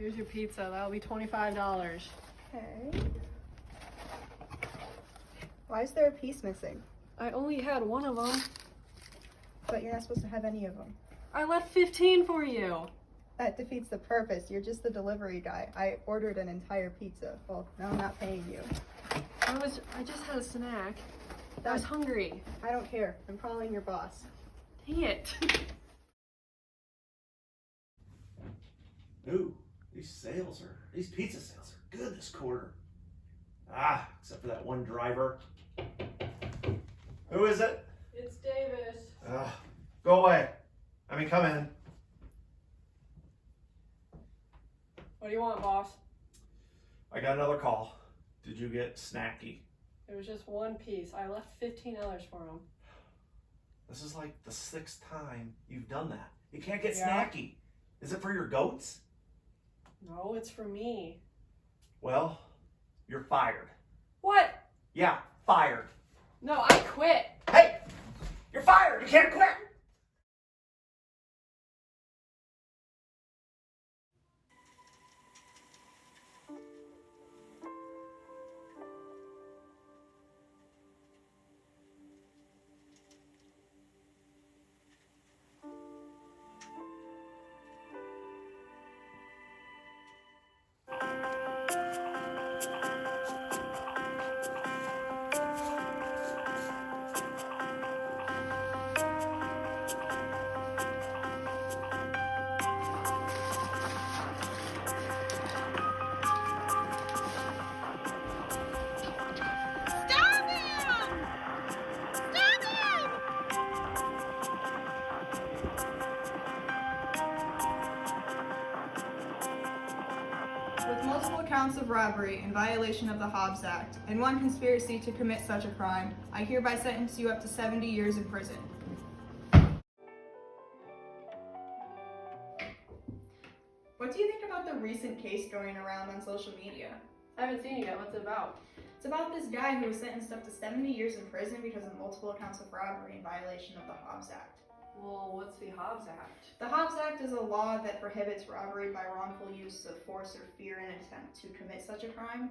Here's your pizza. That'll be $25. Okay. Why is there a piece missing? I only had one of them. But you're not supposed to have any of them. I left 15 for you. That defeats the purpose. You're just the delivery guy. I ordered an entire pizza. Well, now I'm not paying you. I just had a snack. I was hungry. I don't care. I'm calling your boss. Dang it. Ooh, these pizza sales are good this quarter. Except for that one driver. Who is it? It's Davis. Go away. Come in. What do you want, boss? I got another call. Did you get snacky? It was just one piece. I left $15 for him. This is like the 6th time you've done that. You can't get Yeah. snacky. Is it for your goats? No, it's for me. Well, you're fired. What? Yeah, fired. No, I quit. Hey, you're fired. You can't quit. With multiple counts of robbery in violation of the Hobbs Act, and one conspiracy to commit such a crime, I hereby sentence you up to 70 years in prison. What do you think about the recent case going around on social media? I haven't seen it yet. What's it about? It's about this guy who was sentenced up to 70 years in prison because of multiple counts of robbery in violation of the Hobbs Act. Well, what's the Hobbs Act? The Hobbs Act is a law that prohibits robbery by wrongful use of force or fear in an attempt to commit such a crime.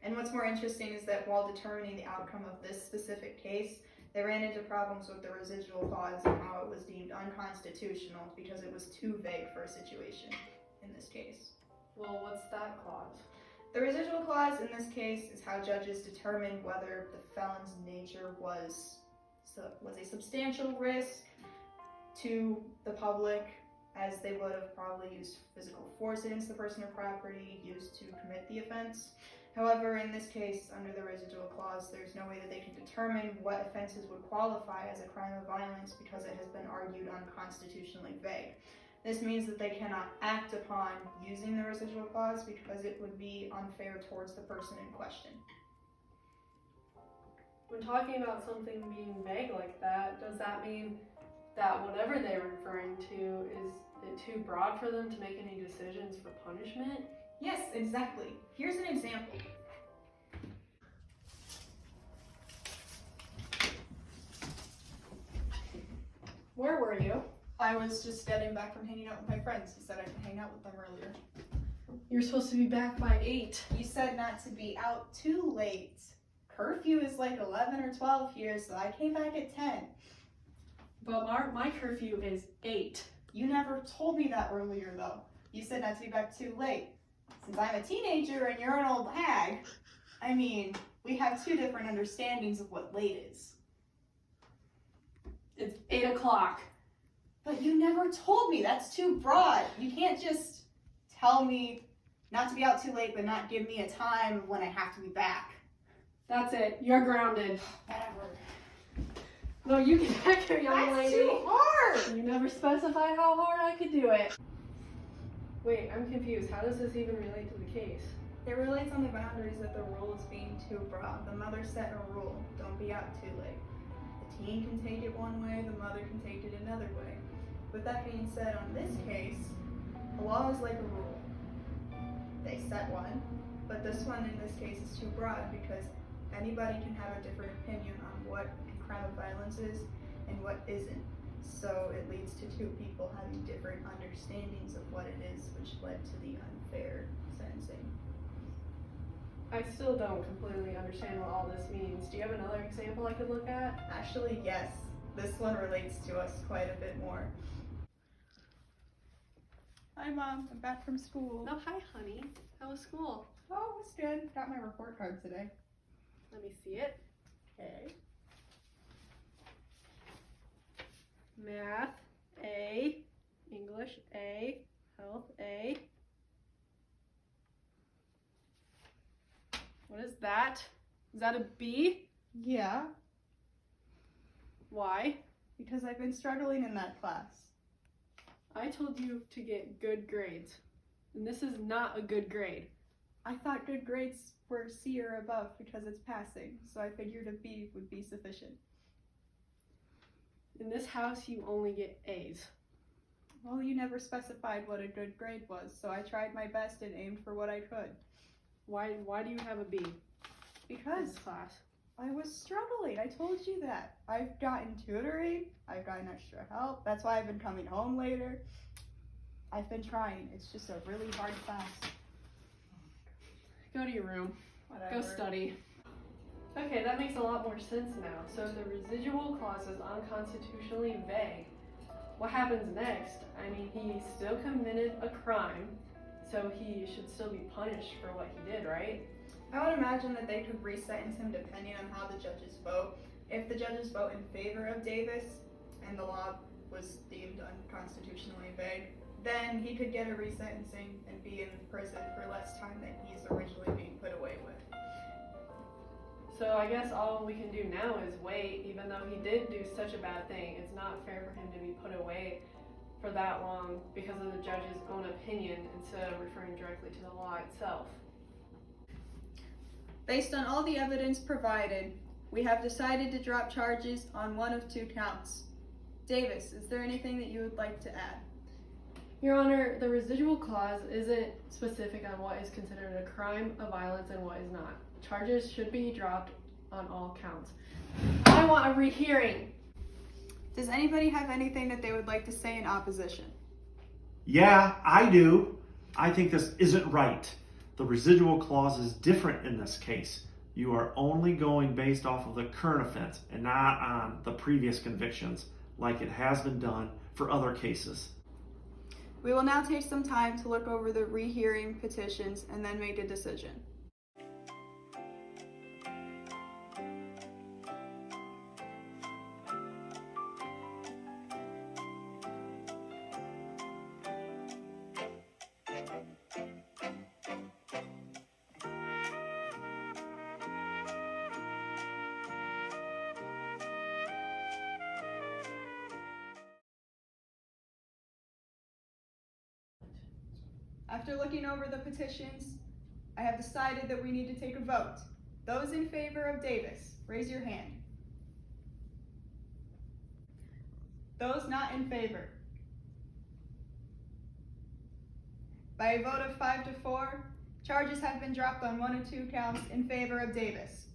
And what's more interesting is that while determining the outcome of this specific case, they ran into problems with the residual clause and how it was deemed unconstitutional because it was too vague for a situation in this case. Well, what's that clause? The residual clause in this case is how judges determine whether the felon's nature was a substantial risk to the public, as they would have probably used physical force against the person or property used to commit the offense. However, in this case, under the residual clause, there's no way that they can determine what offenses would qualify as a crime of violence because it has been argued unconstitutionally vague. This means that they cannot act upon using the residual clause because it would be unfair towards the person in question. When talking about something being vague like that, does that mean that whatever they're referring to, is it too broad for them to make any decisions for punishment? Yes, exactly. Here's an example. Where were you? I was just getting back from hanging out with my friends. You said I could hang out with them earlier. You're supposed to be back by 8. You said not to be out too late. Curfew is like 11 or 12 here, so I came back at 10. But my curfew is 8. You never told me that earlier, though. You said not to be back too late. Since I'm a teenager and you're an old hag, I mean, we have two different understandings of what late is. It's 8 o'clock. But you never told me. That's too broad. You can't just tell me not to be out too late, but not give me a time when I have to be back. That's it. You're grounded. Whatever. No, you get back here, young That's lady. too hard! You never specified how hard I could do it. Wait, I'm confused. How does this even relate to the case? It relates on the boundaries that the rule is being too broad. The mother set a rule. Don't be out too late. The teen can take it one way, the mother can take it another way. With that being said, on this case, a law is like a rule. They set one, but this one in this case is too broad because anybody can have a different opinion on what a crime of violence is and what isn't. So it leads to two people having different understandings of what it is, which led to the unfair sentencing. I still don't completely understand what all this means. Do you have another example I could look at? Actually, yes, this one relates to us quite a bit more. Hi, Mom. I'm back from school. Oh, hi, honey. How was school? Oh, it's good. Got my report card today. Let me see it. Okay. Math, A. English, A. Health, A. What is that? Is that a B? Yeah, Why? because I've been struggling in that class. I told you to get good grades. And this is not a good grade. I thought good grades were C or above because it's passing, so I figured a B would be sufficient. In this house, you only get A's. Well, you never specified what a good grade was, so I tried my best and aimed for what I could. Why do you have a B in Because this class? I was struggling, I told you that. I've gotten tutoring, I've gotten extra help, that's why I've been coming home later. I've been trying, it's just a really hard class. Go to your room. Whatever. Go study. Okay, that makes a lot more sense now. So if the residual clause is unconstitutionally vague, what happens next? I mean, he still committed a crime, so he should still be punished for what he did, right? I would imagine that they could resentence him depending on how the judges vote. If the judges vote in favor of Davis and the law was deemed unconstitutionally vague, then he could get a resentencing and be in prison for less time than he's originally being put away with. So I guess all we can do now is wait, even though he did do such a bad thing. It's not fair for him to be put away for that long because of the judge's own opinion instead of referring directly to the law itself. Based on all the evidence provided, we have decided to drop charges on one of two counts. Davis, is there anything that you would like to add? Your Honor, the residual clause isn't specific on what is considered a crime of violence and what is not. Charges should be dropped on all counts. I want a rehearing. Does anybody have anything that they would like to say in opposition? Yeah, I do. I think this isn't right. The residual clause is different in this case. You are only going based off of the current offense and not on the previous convictions like it has been done for other cases. We will now take some time to look over the rehearing petitions and then make a decision. After looking over the petitions, I have decided that we need to take a vote. Those in favor of Davis, raise your hand. Those not in favor. By a vote of 5 to 4, charges have been dropped on one of two counts in favor of Davis.